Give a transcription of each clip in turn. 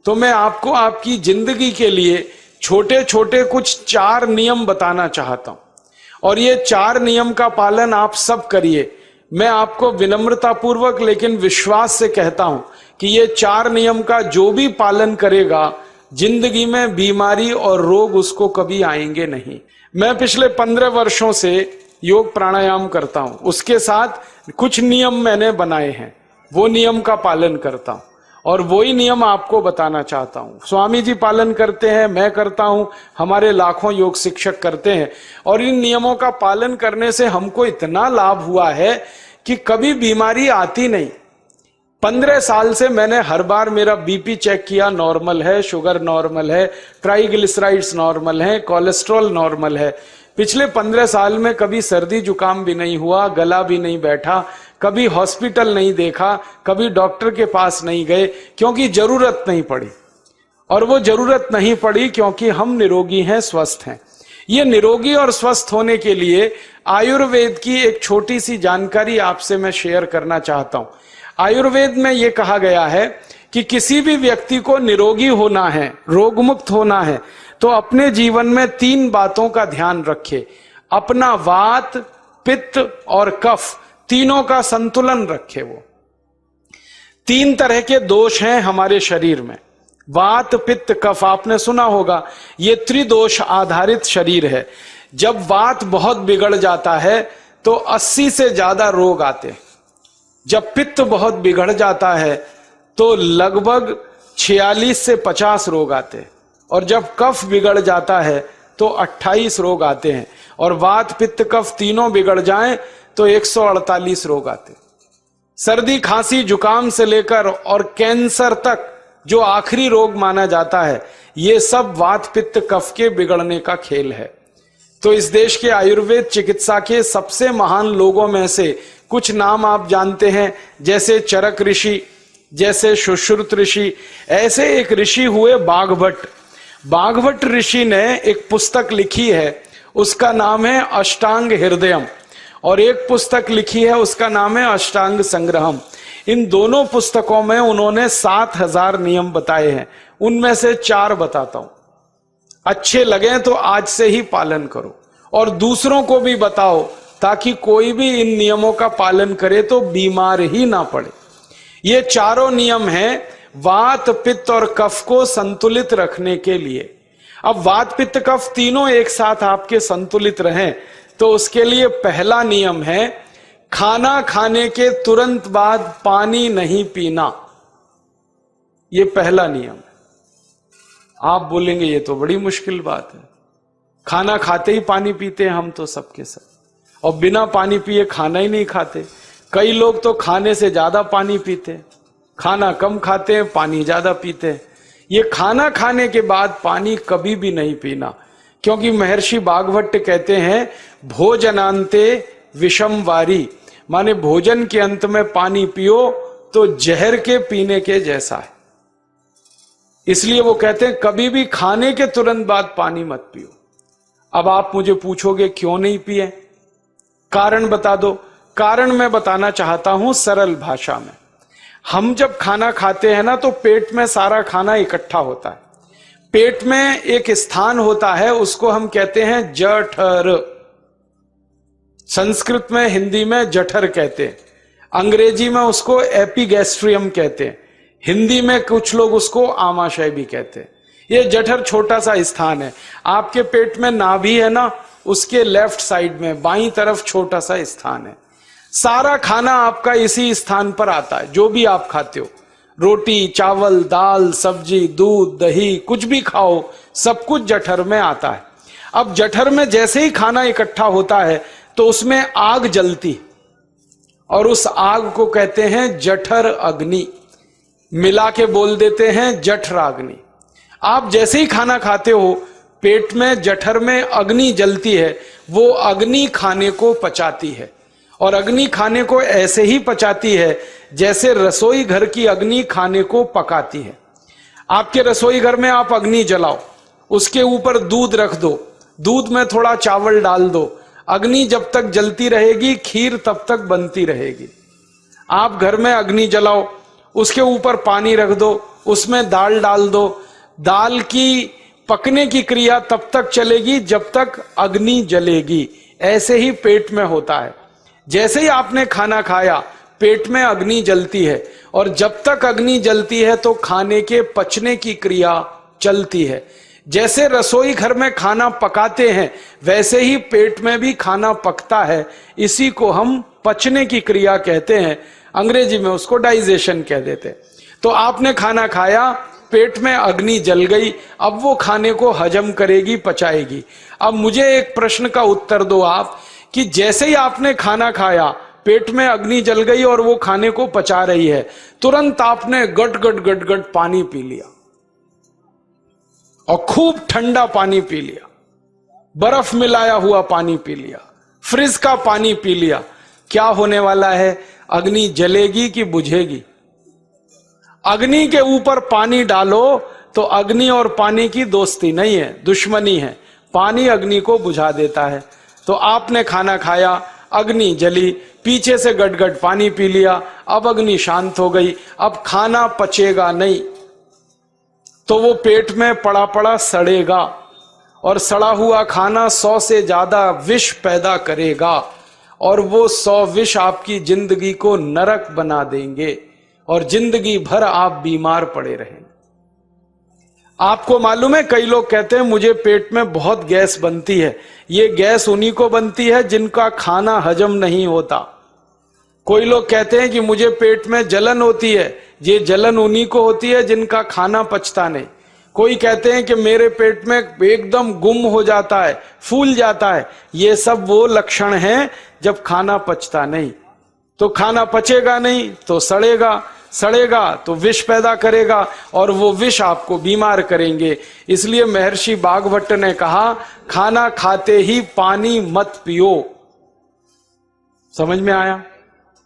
तो मैं आपको आपकी जिंदगी के लिए छोटे छोटे कुछ 4 नियम बताना चाहता हूं, और ये 4 नियम का पालन आप सब करिए। मैं आपको विनम्रतापूर्वक लेकिन विश्वास से कहता हूं कि ये 4 नियम का जो भी पालन करेगा, जिंदगी में बीमारी और रोग उसको कभी आएंगे नहीं। मैं पिछले 15 वर्षों से योग प्राणायाम करता हूं, उसके साथ कुछ नियम मैंने बनाए हैं, वो नियम का पालन करता हूं, और वही नियम आपको बताना चाहता हूं। स्वामी जी पालन करते हैं, मैं करता हूं, हमारे लाखों योग शिक्षक करते हैं, और इन नियमों का पालन करने से हमको इतना लाभ हुआ है कि कभी बीमारी आती नहीं। 15 साल से मैंने हर बार मेरा बीपी चेक किया, नॉर्मल है, शुगर नॉर्मल है, ट्राइग्लिसराइड्स नॉर्मल है, कोलेस्ट्रॉल नॉर्मल है। पिछले 15 साल में कभी सर्दी जुकाम भी नहीं हुआ, गला भी नहीं बैठा, कभी हॉस्पिटल नहीं देखा, कभी डॉक्टर के पास नहीं गए, क्योंकि जरूरत नहीं पड़ी। और वो जरूरत नहीं पड़ी क्योंकि हम निरोगी हैं, स्वस्थ हैं। ये निरोगी और स्वस्थ होने के लिए आयुर्वेद की एक छोटी सी जानकारी आपसे मैं शेयर करना चाहता हूं। आयुर्वेद में यह कहा गया है कि किसी भी व्यक्ति को निरोगी होना है, रोग मुक्त होना है, तो अपने जीवन में 3 बातों का ध्यान रखे। अपना वात, पित्त और कफ, तीनों का संतुलन रखे। वो 3 तरह के दोष हैं हमारे शरीर में, वात, पित्त, कफ। आपने सुना होगा, ये त्रिदोष आधारित शरीर है। जब वात बहुत बिगड़ जाता है तो 80 से ज्यादा रोग आते हैं। जब पित्त बहुत बिगड़ जाता है तो लगभग 46 से 50 रोग आते हैं, और जब कफ बिगड़ जाता है तो 28 रोग आते हैं, और वात, पित्त, कफ तीनों बिगड़ जाएं तो 148 रोग आते हैं। सर्दी, खांसी, जुकाम से लेकर और कैंसर तक जो आखिरी रोग माना जाता है, ये सब वात, पित्त, कफ के बिगड़ने का खेल है। तो इस देश के आयुर्वेद चिकित्सा के सबसे महान लोगों में से कुछ नाम आप जानते हैं, जैसे चरक ऋषि, जैसे सुश्रुत ऋषि। ऐसे एक ऋषि हुए बाघभट्ट। बाघभट्ट ऋषि ने एक पुस्तक लिखी है, उसका नाम है अष्टांग हृदयम, और एक पुस्तक लिखी है, उसका नाम है अष्टांग संग्रहम। इन दोनों पुस्तकों में उन्होंने 7000 नियम बताए हैं। उनमें से 4 बताता हूं, अच्छे लगे तो आज से ही पालन करो, और दूसरों को भी बताओ, ताकि कोई भी इन नियमों का पालन करे तो बीमार ही ना पड़े। ये चारों नियम हैं वात, पित्त और कफ को संतुलित रखने के लिए। अब वात, पित्त, कफ तीनों एक साथ आपके संतुलित रहें, तो उसके लिए पहला नियम है खाना खाने के तुरंत बाद पानी नहीं पीना। ये पहला नियम है। आप बोलेंगे ये तो बड़ी मुश्किल बात है, खाना खाते ही पानी पीते हैं हम तो सबके सब, और बिना पानी पिए खाना ही नहीं खाते। कई लोग तो खाने से ज्यादा पानी पीते हैं, खाना कम खाते हैं, पानी ज्यादा पीते हैं। ये खाना खाने के बाद पानी कभी भी नहीं पीना, क्योंकि महर्षि बाघभट्ट कहते हैं भोजनांते विषम वारी, माने भोजन के अंत में पानी पियो तो जहर के पीने के जैसा है। इसलिए वो कहते हैं कभी भी खाने के तुरंत बाद पानी मत पियो। अब आप मुझे पूछोगे क्यों नहीं पिए, कारण बता दो। कारण मैं बताना चाहता हूं सरल भाषा में। हम जब खाना खाते हैं ना, तो पेट में सारा खाना इकट्ठा होता है। पेट में एक स्थान होता है, उसको हम कहते हैं जठर। संस्कृत में, हिंदी में जठर कहते हैं, अंग्रेजी में उसको एपिगैस्ट्रियम कहते हैं, हिंदी में कुछ लोग उसको आमाशय भी कहते हैं। ये जठर छोटा सा स्थान है। आपके पेट में नाभि है ना, उसके लेफ्ट साइड में बाईं तरफ छोटा सा स्थान है। सारा खाना आपका इसी स्थान पर आता है। जो भी आप खाते हो, रोटी, चावल, दाल, सब्जी, दूध, दही, कुछ भी खाओ, सब कुछ जठर में आता है। अब जठर में जैसे ही खाना इकट्ठा होता है तो उसमें आग जलती, और उस आग को कहते हैं जठर अग्नि। मिला के बोल देते हैं जठराग्नि। आप जैसे ही खाना खाते हो, पेट में जठर में अग्नि जलती है, वो अग्नि खाने को पचाती है। और अग्नि खाने को ऐसे ही पचाती है जैसे रसोई घर की अग्नि खाने को पकाती है। आपके रसोई घर में आप अग्नि जलाओ, उसके ऊपर दूध रख दो, दूध में थोड़ा चावल डाल दो, अग्नि जब तक जलती रहेगी खीर तब तक बनती रहेगी। आप घर में अग्नि जलाओ, उसके ऊपर पानी रख दो, उसमें दाल डाल दो। दाल की पकने की क्रिया तब तक चलेगी जब तक अग्नि जलेगी। ऐसे ही पेट में होता है, जैसे ही आपने खाना खाया पेट में अग्नि जलती है, और जब तक अग्नि जलती है तो खाने के पचने की क्रिया चलती है। जैसे रसोई घर में खाना पकाते हैं वैसे ही पेट में भी खाना पकता है। इसी को हम पचने की क्रिया कहते हैं, अंग्रेजी में उसको डाइजेशन कह देते हैं। तो आपने खाना खाया, पेट में अग्नि जल गई, अब वो खाने को हजम करेगी, पचाएगी। अब मुझे एक प्रश्न का उत्तर दो आप, कि जैसे ही आपने खाना खाया पेट में अग्नि जल गई और वो खाने को पचा रही है, तुरंत आपने गट गट गट गट पानी पी लिया और खूब ठंडा पानी पी लिया, बर्फ मिलाया हुआ पानी पी लिया, फ्रिज का पानी पी लिया। क्या होने वाला है? अग्नि जलेगी कि बुझेगी? अग्नि के ऊपर पानी डालो तो अग्नि और पानी की दोस्ती नहीं है, दुश्मनी है। पानी अग्नि को बुझा देता है। तो आपने खाना खाया, अग्नि जली, पीछे से गटगट पानी पी लिया, अब अग्नि शांत हो गई, अब खाना पचेगा नहीं, तो वो पेट में पड़ा पड़ा सड़ेगा, और सड़ा हुआ खाना 100 से ज्यादा विष पैदा करेगा, और वो 100 विष आपकी जिंदगी को नरक बना देंगे और जिंदगी भर आप बीमार पड़े रहेंगे। आपको मालूम है, कई लोग कहते हैं मुझे पेट में बहुत गैस बनती है। ये गैस उन्हीं को बनती है जिनका खाना हजम नहीं होता। कोई लोग कहते हैं कि मुझे पेट में जलन होती है, ये जलन उन्हीं को होती है जिनका खाना पचता नहीं। कोई कहते हैं कि मेरे पेट में एकदम गुम हो जाता है, फूल जाता है, ये सब वो लक्षण हैं जब खाना पचता नहीं। तो खाना पचेगा नहीं तो सड़ेगा, सड़ेगा तो विष पैदा करेगा, और वो विष आपको बीमार करेंगे। इसलिए महर्षि भागवत ने कहा, खाना खाते ही पानी मत पियो। समझ में आया?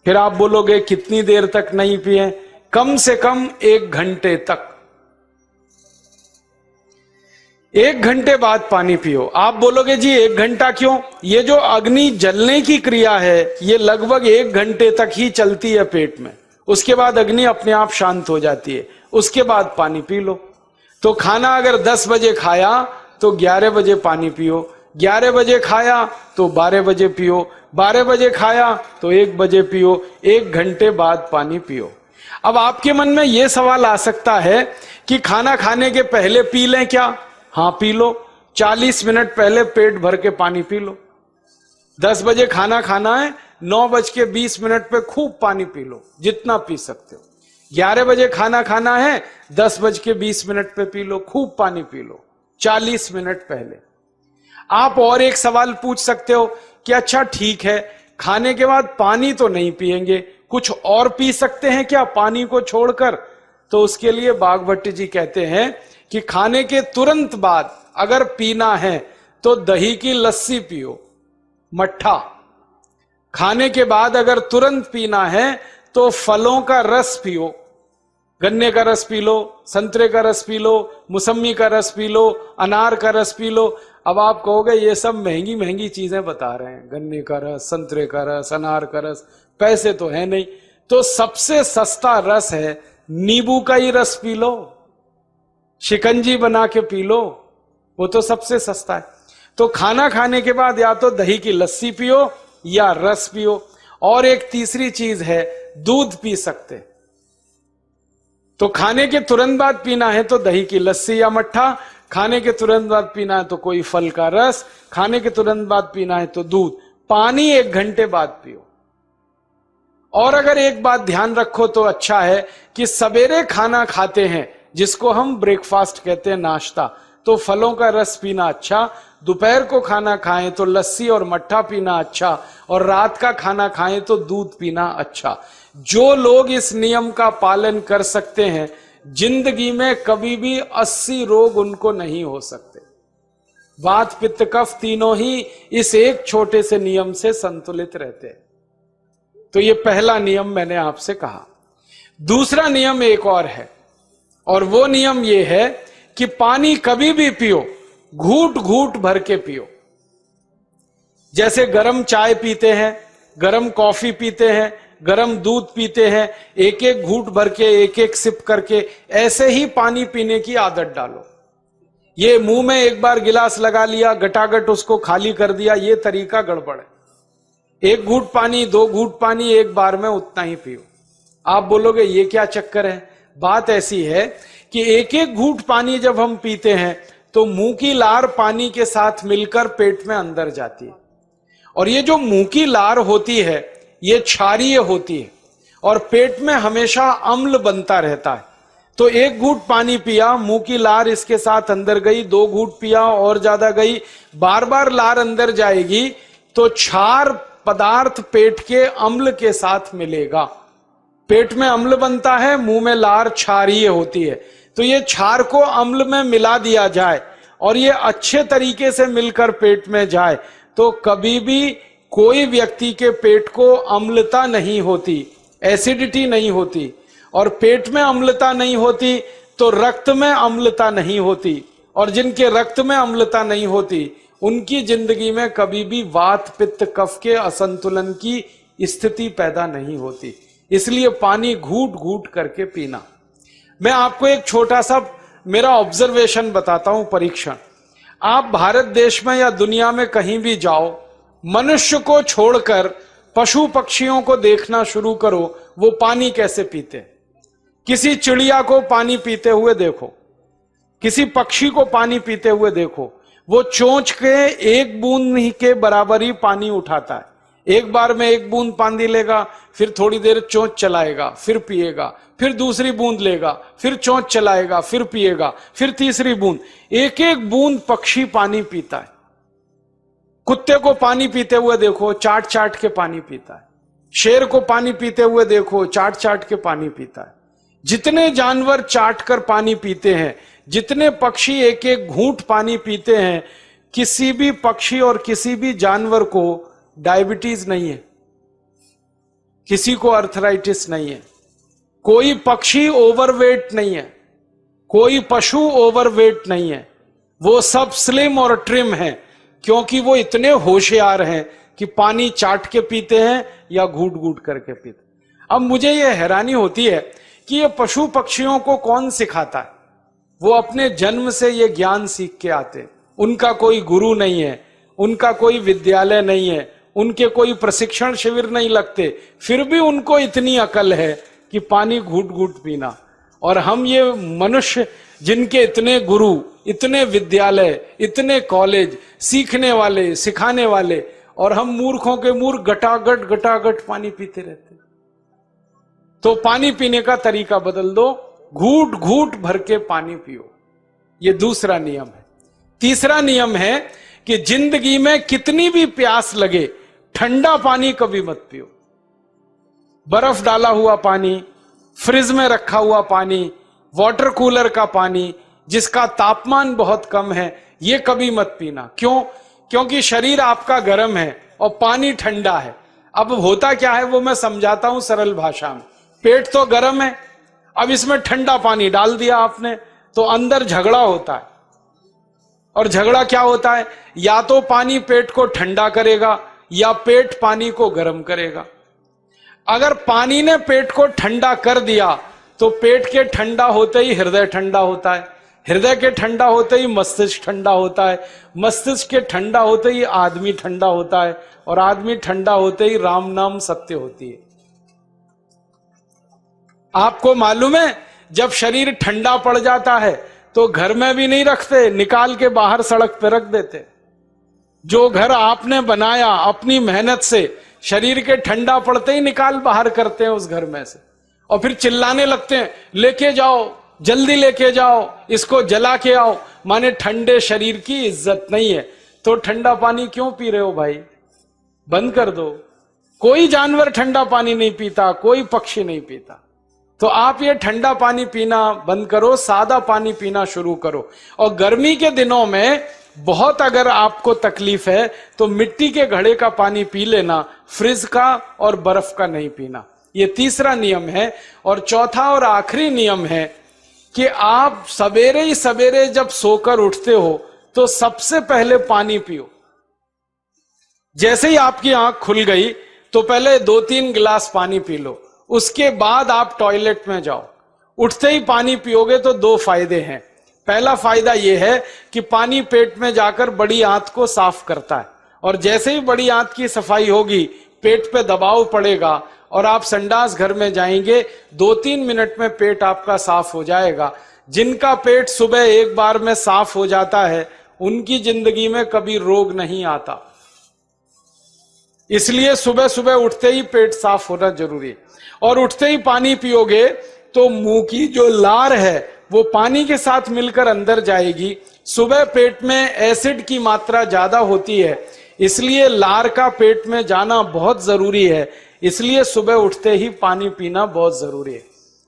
फिर आप बोलोगे कितनी देर तक नहीं पिए? कम से कम 1 घंटे तक। 1 घंटे बाद पानी पियो। आप बोलोगे जी 1 घंटा क्यों? ये जो अग्नि जलने की क्रिया है ये लगभग 1 घंटे तक ही चलती है पेट में, उसके बाद अग्नि अपने आप शांत हो जाती है, उसके बाद पानी पी लो। तो खाना अगर 10 बजे खाया तो 11 बजे पानी पियो, 11 बजे खाया तो 12 बजे पियो, 12 बजे खाया तो 1 बजे पियो, 1 घंटे बाद पानी पियो। अब आपके मन में यह सवाल आ सकता है कि खाना खाने के पहले पी लें क्या? हाँ पी लो, 40 मिनट पहले पेट भर के पानी पी लो। 10 बजे खाना खाना है, 9:20 पे खूब पानी पी लो, जितना पी सकते हो। 11 बजे खाना खाना है, 10:20 पे पी लो, खूब पानी पी लो, 40 मिनट पहले। आप और एक सवाल पूछ सकते हो कि अच्छा ठीक है, खाने के बाद पानी तो नहीं पिएंगे, कुछ और पी सकते हैं क्या पानी को छोड़कर? तो उसके लिए भागवत जी कहते हैं कि खाने के तुरंत बाद अगर पीना है तो दही की लस्सी पियो, मट्ठा। खाने के बाद अगर तुरंत पीना है तो फलों का रस पियो, गन्ने का रस पी लो, संतरे का रस पी लो, मौसमी का रस पी लो, अनार का रस पी लो। अब आप कहोगे ये सब महंगी महंगी चीजें बता रहे हैं, गन्ने का रस, संतरे का रस, अनार का रस, पैसे तो है नहीं। तो सबसे सस्ता रस है नींबू का ही रस पी लो, शिकंजी बना के पी लो, वो तो सबसे सस्ता है। तो खाना खाने के बाद या तो दही की लस्सी पियो या रस पियो। और एक तीसरी चीज है, दूध पी सकते। तो खाने के तुरंत बाद पीना है तो दही की लस्सी या मट्ठा, खाने के तुरंत बाद पीना है तो कोई फल का रस, खाने के तुरंत बाद पीना है तो दूध। पानी 1 घंटे बाद पियो। और अगर एक बात ध्यान रखो तो अच्छा है कि सवेरे खाना खाते हैं जिसको हम ब्रेकफास्ट कहते हैं, नाश्ता, तो फलों का रस पीना अच्छा, दोपहर को खाना खाएं तो लस्सी और मट्ठा पीना अच्छा, और रात का खाना खाएं तो दूध पीना अच्छा। जो लोग इस नियम का पालन कर सकते हैं जिंदगी में कभी भी 80 रोग उनको नहीं हो सकते। वात पित्त कफ तीनों ही इस एक छोटे से नियम से संतुलित रहते हैं। तो ये पहला नियम मैंने आपसे कहा। दूसरा नियम एक और है, और वो नियम ये है कि पानी कभी भी पियो, घूट घूट भर के पियो। जैसे गरम चाय पीते हैं, गरम कॉफी पीते हैं, गर्म दूध पीते हैं, एक एक घूंट भर के, एक एक सिप करके, ऐसे ही पानी पीने की आदत डालो। ये मुंह में एक बार गिलास लगा लिया, गटागट उसको खाली कर दिया, ये तरीका गड़बड़ है। एक घूंट पानी, दो घूंट पानी एक बार में उतना ही पियो। आप बोलोगे ये क्या चक्कर है? बात ऐसी है कि एक एक घूंट पानी जब हम पीते हैं तो मुंह की लार पानी के साथ मिलकर पेट में अंदर जाती है, और ये जो मुंह की लार होती है ये क्षारीय होती है और पेट में हमेशा अम्ल बनता रहता है। तो एक घूंट पानी पिया, मुंह की लार इसके साथ अंदर गई, दो घूंट पिया और ज्यादा गई, बार बार लार अंदर जाएगी तो क्षार पदार्थ पेट के अम्ल के साथ मिलेगा। पेट में अम्ल बनता है, मुंह में लार क्षारीय होती है। तो ये क्षार को अम्ल में मिला दिया जाए और ये अच्छे तरीके से मिलकर पेट में जाए तो कभी भी कोई व्यक्ति के पेट को अम्लता नहीं होती, एसिडिटी नहीं होती। और पेट में अम्लता नहीं होती तो रक्त में अम्लता नहीं होती, और जिनके रक्त में अम्लता नहीं होती उनकी जिंदगी में कभी भी वात पित्त कफ के असंतुलन की स्थिति पैदा नहीं होती। इसलिए पानी घूट घूट करके पीना। मैं आपको एक छोटा सा मेरा ऑब्जर्वेशन बताता हूं, परीक्षण। आप भारत देश में या दुनिया में कहीं भी जाओ, मनुष्य को छोड़कर पशु पक्षियों को देखना शुरू करो, वो पानी कैसे पीते हैं। किसी चिड़िया को पानी पीते हुए देखो, किसी पक्षी को पानी पीते हुए देखो, वो चोंच के एक बूंद के बराबर ही पानी उठाता है। एक बार में एक बूंद पानी लेगा, फिर थोड़ी देर चोंच चलाएगा, फिर पिएगा, फिर दूसरी बूंद लेगा, फिर चोंच चलाएगा, फिर पिएगा, फिर तीसरी बूंद। एक एक बूंद पक्षी पानी पीता है। कुत्ते को पानी पीते हुए देखो, चाट चाट के पानी पीता है। शेर को पानी पीते हुए देखो, चाट चाट के पानी पीता है। जितने जानवर चाट कर पानी पीते हैं, जितने पक्षी एक एक घूंट पानी पीते हैं, किसी भी पक्षी और किसी भी जानवर को डायबिटीज नहीं है, किसी को अर्थराइटिस नहीं है, कोई पक्षी ओवरवेट नहीं है, कोई पशु ओवरवेट नहीं है। वो सब स्लिम और ट्रिम हैं, क्योंकि वो इतने होशियार हैं कि पानी चाट के पीते हैं या घूट घूट करके पीते। अब मुझे ये हैरानी होती है कि ये पशु पक्षियों को कौन सिखाता है? वो अपने जन्म से ये ज्ञान सीख के आते। उनका कोई गुरु नहीं है, उनका कोई विद्यालय नहीं है, उनके कोई प्रशिक्षण शिविर नहीं लगते, फिर भी उनको इतनी अकल है कि पानी घूट घूट पीना। और हम ये मनुष्य जिनके इतने गुरु, इतने विद्यालय, इतने कॉलेज, सीखने वाले, सिखाने वाले, और हम मूर्खों के मूर्ख गटागट गटागट पानी पीते रहते। तो पानी पीने का तरीका बदल दो, घूट घूट भर के पानी पियो। ये दूसरा नियम है। तीसरा नियम है कि जिंदगी में कितनी भी प्यास लगे, ठंडा पानी कभी मत पियो। बर्फ डाला हुआ पानी, फ्रिज में रखा हुआ पानी, वाटर कूलर का पानी जिसका तापमान बहुत कम है, ये कभी मत पीना। क्यों? क्योंकि शरीर आपका गर्म है और पानी ठंडा है। अब होता क्या है वो मैं समझाता हूं सरल भाषा में। पेट तो गर्म है, अब इसमें ठंडा पानी डाल दिया आपने, तो अंदर झगड़ा होता है। और झगड़ा क्या होता है? या तो पानी पेट को ठंडा करेगा या पेट पानी को गर्म करेगा। अगर पानी ने पेट को ठंडा कर दिया तो पेट के ठंडा होते ही हृदय ठंडा होता है, हृदय के ठंडा होते ही मस्तिष्क ठंडा होता है, मस्तिष्क के ठंडा होते ही आदमी ठंडा होता है, और आदमी ठंडा होते ही राम नाम सत्य होती है। आपको मालूम है, जब शरीर ठंडा पड़ जाता है तो घर में भी नहीं रखते, निकाल के बाहर सड़क पे रख देते। जो घर आपने बनाया अपनी मेहनत से, शरीर के ठंडा पड़ते ही निकाल बाहर करते हैं उस घर में से, और फिर चिल्लाने लगते हैं, लेके जाओ, जल्दी लेके जाओ, इसको जला के आओ। माने ठंडे शरीर की इज्जत नहीं है। तो ठंडा पानी क्यों पी रहे हो भाई? बंद कर दो। कोई जानवर ठंडा पानी नहीं पीता, कोई पक्षी नहीं पीता। तो आप ये ठंडा पानी पीना बंद करो, सादा पानी पीना शुरू करो। और गर्मी के दिनों में बहुत अगर आपको तकलीफ है तो मिट्टी के घड़े का पानी पी लेना, फ्रिज का और बर्फ का नहीं पीना। ये तीसरा नियम है। और चौथा और आखिरी नियम है कि आप सवेरे ही सवेरे जब सोकर उठते हो तो सबसे पहले पानी पियो। जैसे ही आपकी आंख खुल गई तो पहले 2-3 गिलास पानी पी लो, उसके बाद आप टॉयलेट में जाओ। उठते ही पानी पियोगे तो 2 फायदे हैं। पहला फायदा यह है कि पानी पेट में जाकर बड़ी आंत को साफ करता है, और जैसे ही बड़ी आंत की सफाई होगी पेट पे दबाव पड़ेगा और आप संडास घर में जाएंगे, 2-3 मिनट में पेट आपका साफ हो जाएगा। जिनका पेट सुबह एक बार में साफ हो जाता है उनकी जिंदगी में कभी रोग नहीं आता। इसलिए सुबह सुबह उठते ही पेट साफ होना जरूरी है। और उठते ही पानी पियोगे तो मुंह की जो लार है वो पानी के साथ मिलकर अंदर जाएगी। सुबह पेट में एसिड की मात्रा ज्यादा होती है, इसलिए लार का पेट में जाना बहुत जरूरी है। इसलिए सुबह उठते ही पानी पीना बहुत जरूरी है।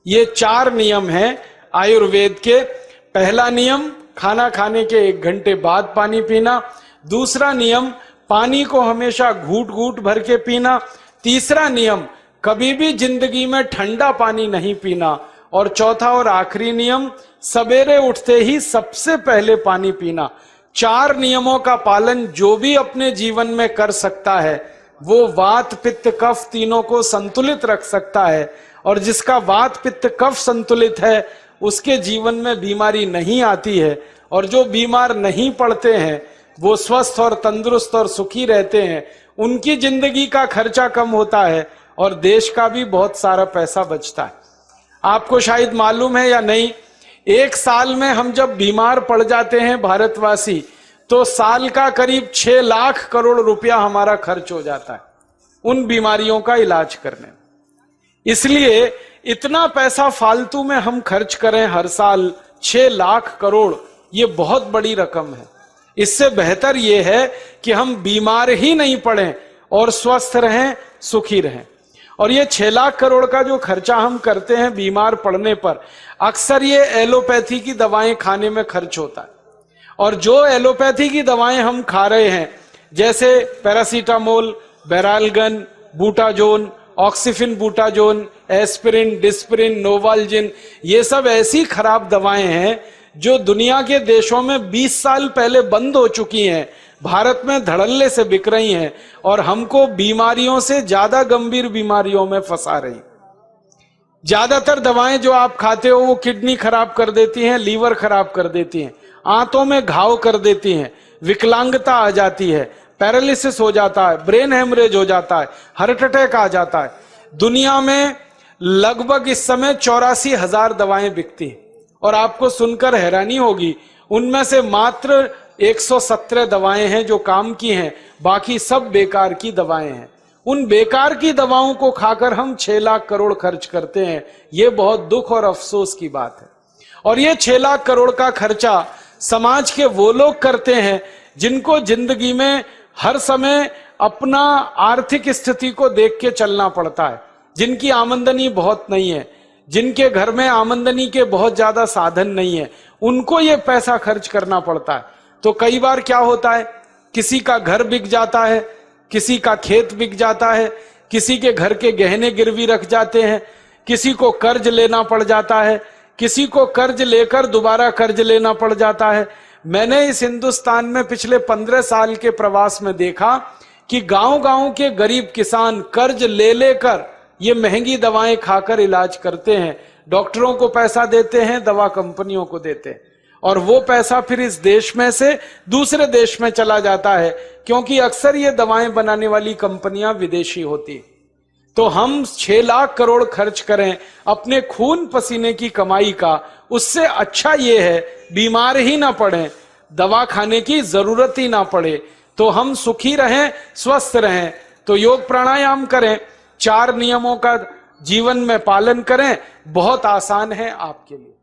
ये 4 नियम हैं आयुर्वेद के। पहला नियम, खाना खाने के 1 घंटे बाद पानी पीना। दूसरा नियम, पानी को हमेशा घूट घूट भर के पीना। तीसरा नियम, कभी भी जिंदगी में ठंडा पानी नहीं पीना। और चौथा और आखिरी नियम, सवेरे उठते ही सबसे पहले पानी पीना। 4 नियमों का पालन जो भी अपने जीवन में कर सकता है वो वात पित्त कफ तीनों को संतुलित रख सकता है। और जिसका वात पित्त कफ संतुलित है उसके जीवन में बीमारी नहीं आती है। और जो बीमार नहीं पड़ते हैं वो स्वस्थ और तंदुरुस्त और सुखी रहते हैं। उनकी जिंदगी का खर्चा कम होता है और देश का भी बहुत सारा पैसा बचता है। आपको शायद मालूम है या नहीं, 1 साल में हम जब बीमार पड़ जाते हैं भारतवासी, तो साल का करीब 6 लाख करोड़ रुपया हमारा खर्च हो जाता है उन बीमारियों का इलाज करने में। इसलिए इतना पैसा फालतू में हम खर्च करें हर साल 6 लाख करोड़, ये बहुत बड़ी रकम है। इससे बेहतर यह है कि हम बीमार ही नहीं पड़ें और स्वस्थ रहें, सुखी रहें। और ये 6 लाख करोड़ का जो खर्चा हम करते हैं बीमार पड़ने पर, अक्सर ये एलोपैथी की दवाएं खाने में खर्च होता है। और जो एलोपैथी की दवाएं हम खा रहे हैं, जैसे paracetamol, Baralgan, butazone, oxyphenbutazone, aspirin, Disprin, Novalgin, ये सब ऐसी खराब दवाएं हैं जो दुनिया के देशों में 20 साल पहले बंद हो चुकी हैं, भारत में धड़ल्ले से बिक रही हैं और हमको बीमारियों से ज्यादा गंभीर बीमारियों में फंसा रही। ज्यादातर दवाएं जो आप खाते हो वो किडनी खराब कर देती हैं, लीवर खराब कर देती हैं, आंतों में घाव कर देती हैं, विकलांगता आ जाती है, पैरालिसिस हो जाता है, ब्रेन हेमरेज हो जाता है, हार्ट अटैक आ जाता है। दुनिया में लगभग इस समय 84,000 दवाएं बिकती हैं और आपको सुनकर हैरानी होगी, उनमें से मात्र 117 दवाएं हैं जो काम की हैं, बाकी सब बेकार की दवाएं हैं। उन बेकार की दवाओं को खाकर हम 6 लाख करोड़ खर्च करते हैं। ये बहुत दुख और अफसोस की बात है। और ये 6 लाख करोड़ का खर्चा समाज के वो लोग करते हैं जिनको जिंदगी में हर समय अपना आर्थिक स्थिति को देख के चलना पड़ता है, जिनकी आमदनी बहुत नहीं है, जिनके घर में आमदनी के बहुत ज्यादा साधन नहीं है, उनको ये पैसा खर्च करना पड़ता है। तो कई बार क्या होता है, किसी का घर बिक जाता है, किसी का खेत बिक जाता है, किसी के घर के गहने गिरवी रख जाते हैं, किसी को कर्ज लेना पड़ जाता है, किसी को कर्ज लेकर दोबारा कर्ज लेना पड़ जाता है। मैंने इस हिंदुस्तान में पिछले 15 साल के प्रवास में देखा कि गांव-गांव के गरीब किसान कर्ज ले लेकर ये महंगी दवाएं खाकर इलाज करते हैं, डॉक्टरों को पैसा देते हैं, दवा कंपनियों को देते हैं, और वो पैसा फिर इस देश में से दूसरे देश में चला जाता है, क्योंकि अक्सर ये दवाएं बनाने वाली कंपनियां विदेशी होती हैं। तो हम 6 लाख करोड़ खर्च करें अपने खून पसीने की कमाई का, उससे अच्छा ये है बीमार ही ना पड़ें, दवा खाने की जरूरत ही ना पड़े, तो हम सुखी रहें, स्वस्थ रहें। तो योग प्राणायाम करें, 4 नियमों का जीवन में पालन करें, बहुत आसान है आपके लिए।